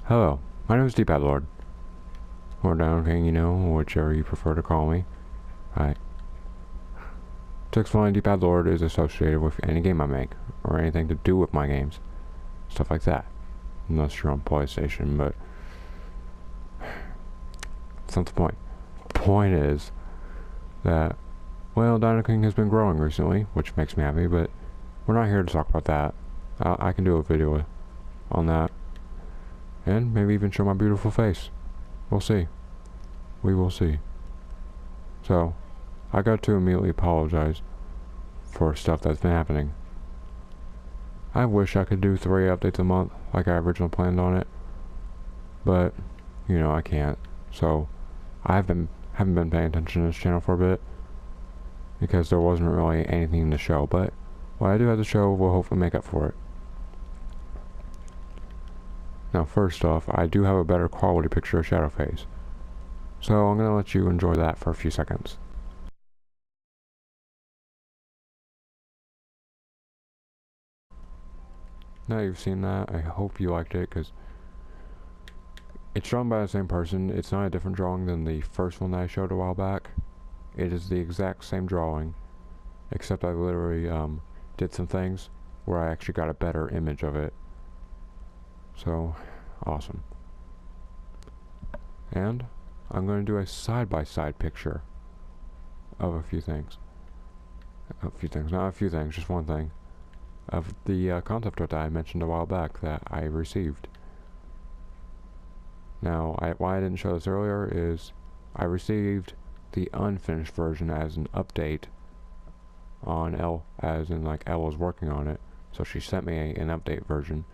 Hello, my name is D-Pad Lord, or Down King, whichever you prefer to call me. Hi. To explain, D-Pad Lord is associated with any game I make, or anything to do with my games. Stuff like that. Unless you're on PlayStation, but that's not the point. The point is that, well, Dino King has been growing recently, which makes me happy, but we're not here to talk about that. I can do a video on that, and maybe even show my beautiful face. We'll see. We will see. So, I got to immediately apologize for stuff that's been happening. I wish I could do 3 updates a month like I originally planned on it, but I can't. So I haven't been paying attention to this channel for a bit because there wasn't really anything to show, but what I do have to show will hopefully make up for it. Now first off, I do have a better quality picture of Shadow Phase, so I'm going to let you enjoy that for a few seconds. Now you've seen that, I hope you liked it, because it's drawn by the same person. It's not a different drawing than the first one that I showed a while back. It is the exact same drawing, except I literally did some things where I actually got a better image of it. So, awesome. And I'm going to do a side-by-side picture of a few things. Not a few things, just one thing. Of the concept art that I mentioned a while back that I received. Now, why I didn't show this earlier is I received the unfinished version as an update on Elle, as in like Elle was working on it. So she sent me an update version,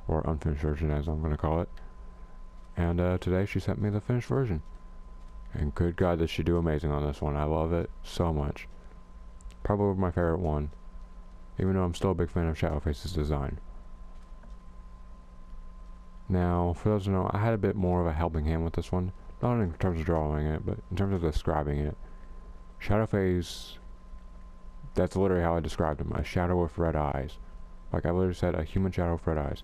or unfinished version as I'm going to call it. And today she sent me the finished version. And good God, did she do amazing on this one. I love it so much. Probably my favorite one, even though I'm still a big fan of Shadowface's design. Now, for those who know, I had a bit more of a helping hand with this one. Not in terms of drawing it, but in terms of describing it. Shadowface, that's literally how I described him. A shadow with red eyes. Like I literally said, a human shadow with red eyes.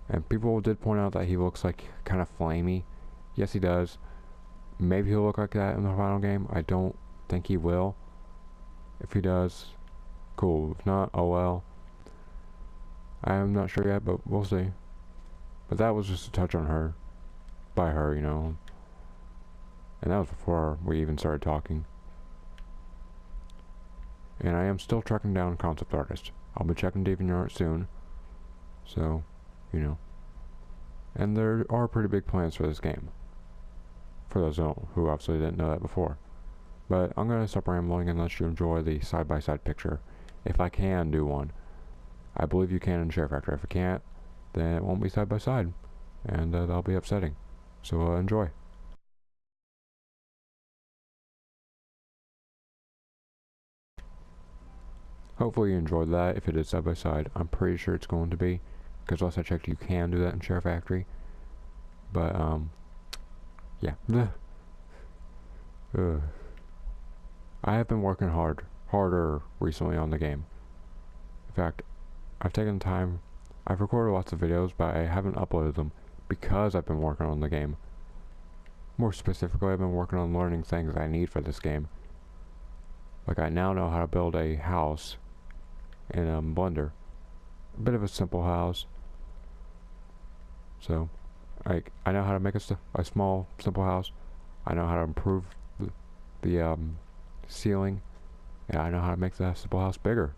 And people did point out that he looks like kind of flamey. Yes, he does. Maybe he'll look like that in the final game. I don't think he will. If he does, cool. If not, oh well. I am not sure yet, but we'll see. But that was just a touch on her. By her, And that was before we even started talking. And I am still tracking down concept artist. I'll be checking DeviantArt soon. So, And there are pretty big plans for this game. For those who obviously didn't know that before. But I'm going to stop rambling and let you enjoy the side-by-side picture. If I can do one. I believe you can in SHAREfactory. If I can't, then it won't be side-by-side. And that'll be upsetting. So enjoy. Hopefully you enjoyed that. If it is side by side, I'm pretty sure it's going to be, because last I checked you can do that in SHAREfactory. But yeah. I have been working harder recently on the game. In fact, I've taken time. I've recorded lots of videos, but I haven't uploaded them because I've been working on the game. More specifically, I've been working on learning things I need for this game. Like I now know how to build a house in Blender. A bit of a simple house. So, I know how to make a small, simple house. I know how to improve the ceiling. And I know how to make the simple house bigger.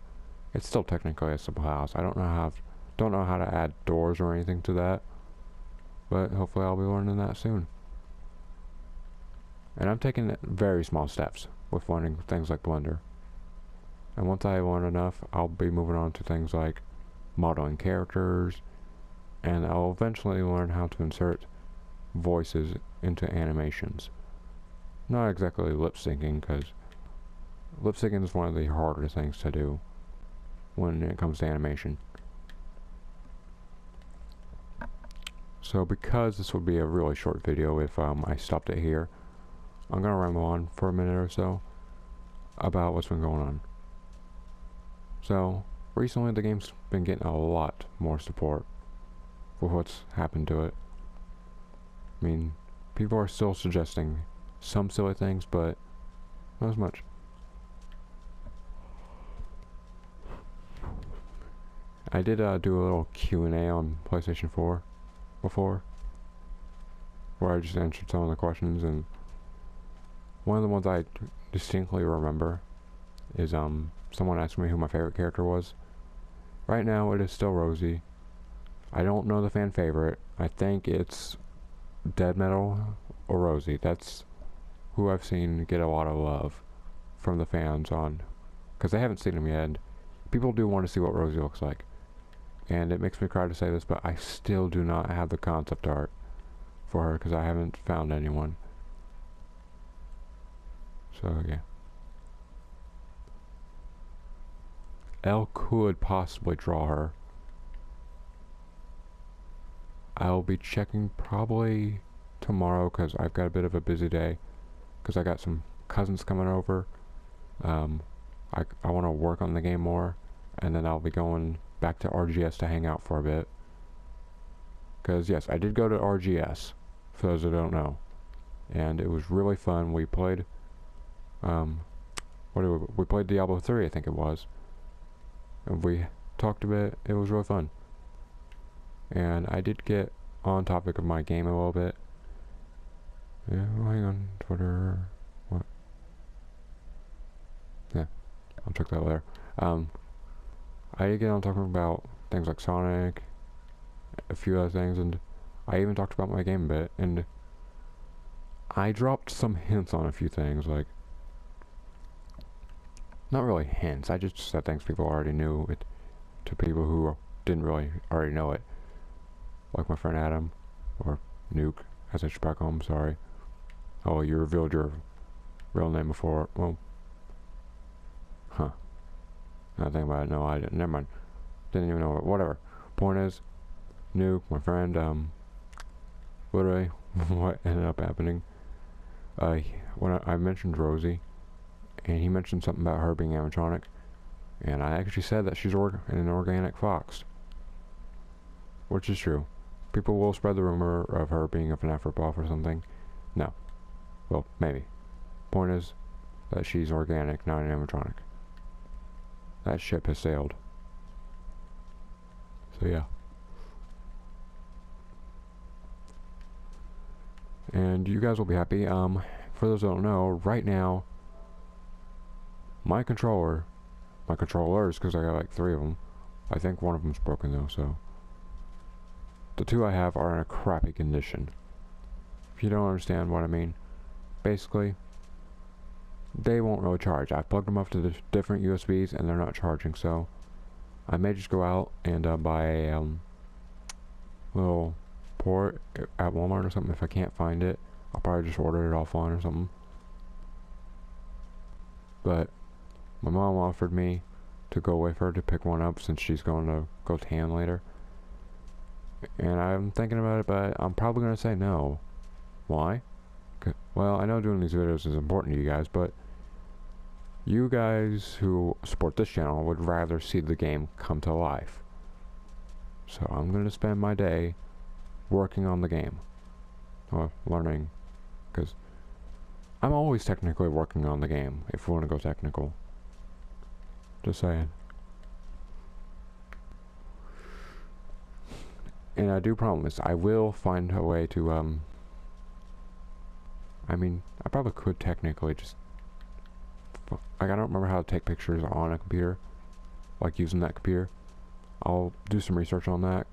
It's still technically a simple house. I don't know how to add doors or anything to that. But hopefully I'll be learning that soon. And I'm taking very small steps with learning things like Blender. And once I learn enough, I'll be moving on to things like modeling characters, and I'll eventually learn how to insert voices into animations. Not exactly lip syncing, because lip syncing is one of the harder things to do when it comes to animation. So because this would be a really short video if I stopped it here, I'm going to ramble on for a minute or so about what's been going on. So, recently the game's been getting a lot more support. for what's happened to it. I mean, people are still suggesting some silly things, but not as much. I did do a little Q&A on PlayStation 4 before, where I just answered some of the questions, and one of the ones I distinctly remember is someone asked me who my favorite character was. Right now it is still Rosey. I don't know the fan favorite. I think it's Dead Metal or Rosey. That's who I've seen get a lot of love from the fans on, because they haven't seen him yet. People do want to see what Rosey looks like, and it makes me cry to say this, but I still do not have the concept art for her because I haven't found anyone. So yeah, Elle could possibly draw her. I'll be checking probably tomorrow because I've got a bit of a busy day because I got some cousins coming over. I want to work on the game more, and then I'll be going back to RGS to hang out for a bit. Because yes, I did go to RGS, for those who don't know, and it was really fun. We played we played Diablo 3, I think it was, and we talked a bit. It was really fun, and I did get on topic of my game a little bit. Yeah, well, hang on, Twitter, what? Yeah, I'll check that later. I did get on talking about things like Sonic, a few other things, and I even talked about my game a bit, and I dropped some hints on a few things, like, not really hints, I just said things people already knew it to people who didn't really already know it, like my friend Adam, or Nuke, as I should back home, sorry. Oh, you revealed your real name before, well, huh. Now think about it, no, I didn't, never mind. Didn't even know it, whatever. Point is, Nuke, my friend, literally, what ended up happening, when I mentioned Rosey, and he mentioned something about her being animatronic, and I actually said that she's an organic fox, which is true. People will spread the rumor of her being a FNAF ripoff or something. No. Well, maybe. Point is that she's organic, not an animatronic. That ship has sailed. So yeah. And you guys will be happy. For those who don't know, right now, my controllers, because I got like 3 of them. I think one of them's broken though, so. The 2 I have are in a crappy condition. If you don't understand what I mean, basically, they won't really charge. I've plugged them up to the different USBs and they're not charging, so I may just go out and buy a little port at Walmart or something. If I can't find it, I'll probably just order it offline or something. But my mom offered me to go with her to pick one up since she's going to go tan later. And I'm thinking about it, but I'm probably going to say no. Why? Well, I know doing these videos is important to you guys, but you guys who support this channel would rather see the game come to life. So I'm going to spend my day working on the game. Or learning. Because I'm always technically working on the game, if we want to go technical. Just saying. And I do promise, I will find a way to, I mean, I probably could technically just, like, I don't remember how to take pictures on a computer, like using that computer. I'll do some research on that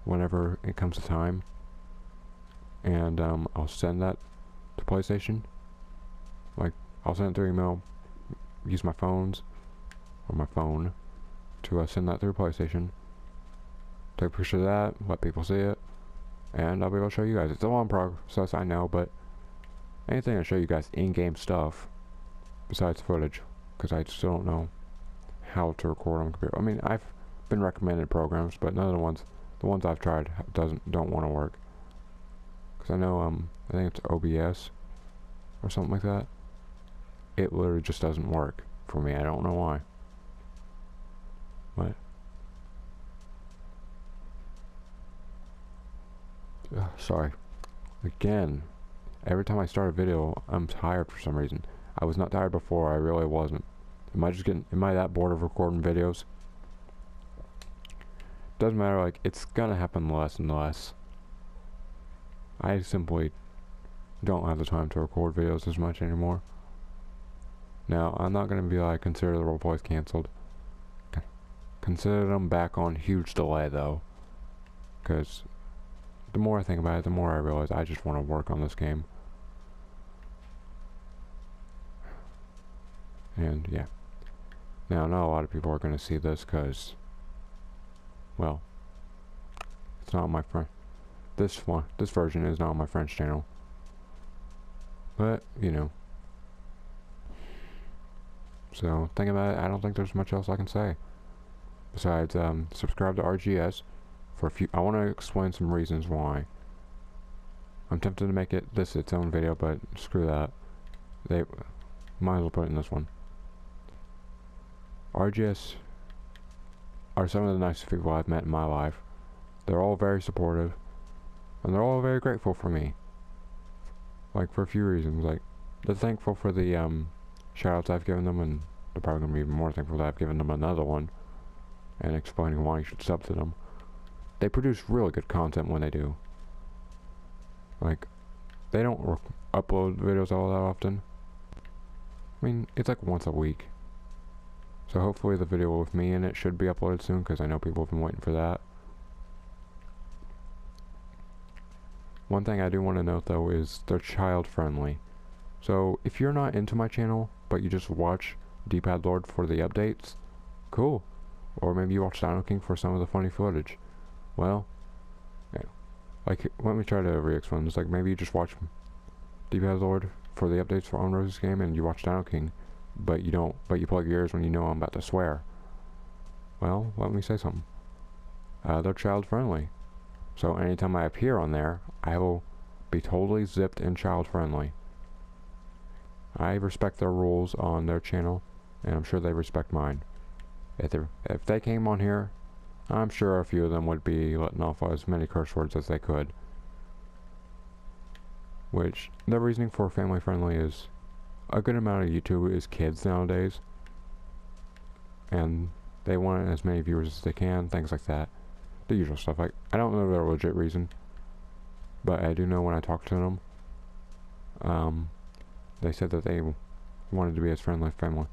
whenever it comes to time, and I'll send that to PlayStation. Like, I'll send it through email, use my phones, or my phone, to send that through PlayStation. Take a picture of that, let people see it, and I'll be able to show you guys. It's a long process, I know, but anything to show you guys in-game stuff besides footage, because I still don't know how to record on the computer. I mean, I've been recommended programs, but none of the ones I've tried don't want to work. Because I know, I think it's OBS or something like that. It literally just doesn't work for me. I don't know why. But Sorry. Again, every time I start a video, I'm tired for some reason. I was not tired before, I really wasn't. Am I that bored of recording videos? Doesn't matter, like, it's gonna happen less and less. I simply don't have the time to record videos as much anymore. Now, I'm not gonna be like, consider the roleplays cancelled. Consider them back on huge delay, though. Because the more I think about it, the more I realize I just want to work on this game. And, yeah. Now, not a lot of people are going to see this because, well, it's not my friend. This version is not on my friend's channel. But, you know. So, think about it. I don't think there's much else I can say. Besides, subscribe to RGS for a few. I want to explain some reasons why. I'm tempted to make this its own video, but screw that. They might as well put it in this one. RGS are some of the nicest people I've met in my life. They're all very supportive, and they're all very grateful for me. Like, for a few reasons. Like, they're thankful for the shoutouts I've given them, and they're probably going to be even more thankful that I've given them another one, and explaining why you should sub to them. They produce really good content when they do. Like, they don't upload videos all that often. I mean, it's like once a week. So hopefully the video with me in it should be uploaded soon, because I know people have been waiting for that. One thing I do want to note, though, is they're child friendly. So if you're not into my channel, but you just watch D-Pad Lord for the updates, cool. Or maybe you watch Dino King for some of the funny footage. Well, yeah. Like, let me try to re-explain this. Like, maybe you just watch D-Pad Lord for the updates for on Rosey's game, and you watch Dino King, but you plug your ears when you know I'm about to swear. Well, let me say something. They're child friendly. So anytime I appear on there, I will be totally zipped and child friendly. I respect their rules on their channel, and I'm sure they respect mine. If they came on here, I'm sure a few of them would be letting off as many curse words as they could. Which, the reasoning for family friendly is a good amount of YouTube is kids nowadays. And they want as many viewers as they can, things like that. The usual stuff. Like, I don't know their legit reason, but I do know when I talked to them, they said that they wanted to be as family friendly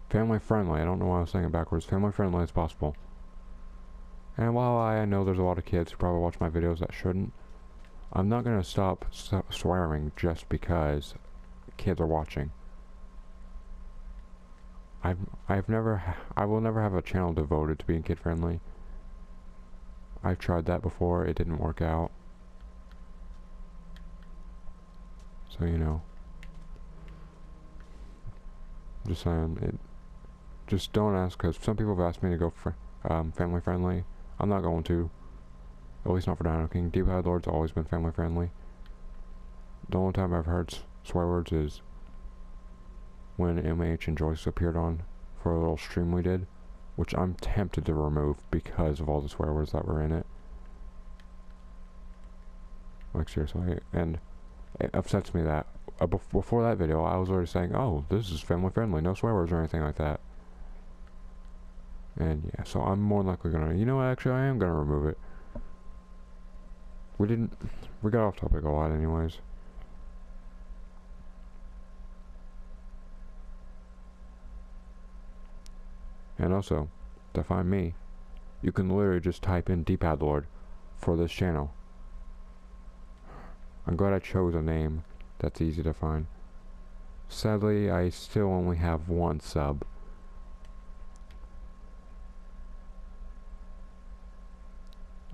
I don't know why I was saying it backwards, family friendly as possible. And while I know there's a lot of kids who probably watch my videos that shouldn't, I'm not gonna stop swearing just because kids are watching. I will never have a channel devoted to being kid friendly. I've tried that before, it didn't work out. So, you know. Just saying, just don't ask, because some people have asked me to go for family friendly. I'm not going to. At least not for Dino King. D-Pad Lord's always been family friendly. The only time I've heard swear words is when MH and Joyce appeared on for a little stream we did, which I'm tempted to remove because of all the swear words that were in it. Like, seriously. And it upsets me that before that video I was already saying, oh, this is family friendly, no swear words or anything like that. And yeah, so I'm more than likely gonna, you know what, actually I am gonna remove it. We got off topic a lot anyways. And also, to find me, you can literally just type in D-Pad Lord for this channel. I'm glad I chose a name that's easy to find. Sadly, I still only have one sub.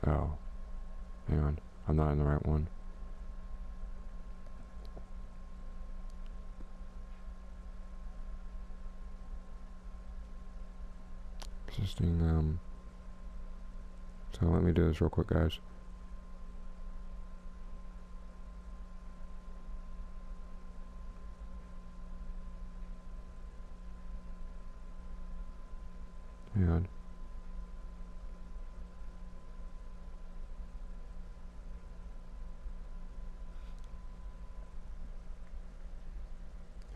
Oh. Hang on. I'm not in the right one. Existing, so let me do this real quick, guys. Hang on.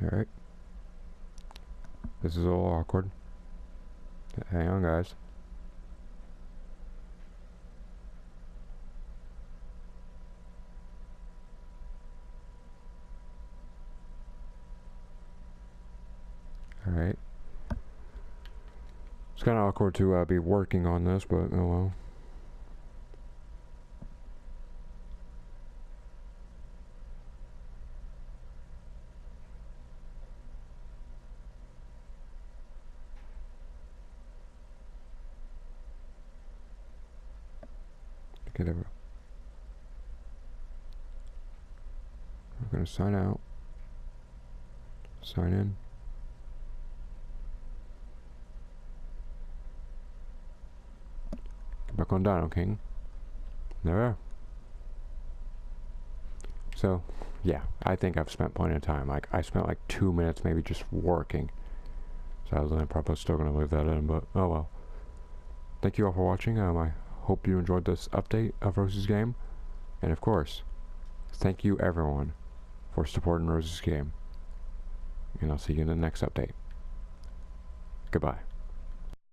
Alright. This is a little awkward. Hang on, guys. Alright. It's kind of awkward to be working on this, but oh well. Okay, there we go. I'm gonna sign out. Sign in. Get back on Dino King. There we are. So, yeah, I think I've spent plenty of time. Like, I spent like 2 minutes maybe just working. So I was probably still gonna leave that in, but oh well. Thank you all for watching. I hope you enjoyed this update of Rosey's game. And of course, thank you everyone for supporting Rosey's game. And I'll see you in the next update. Goodbye.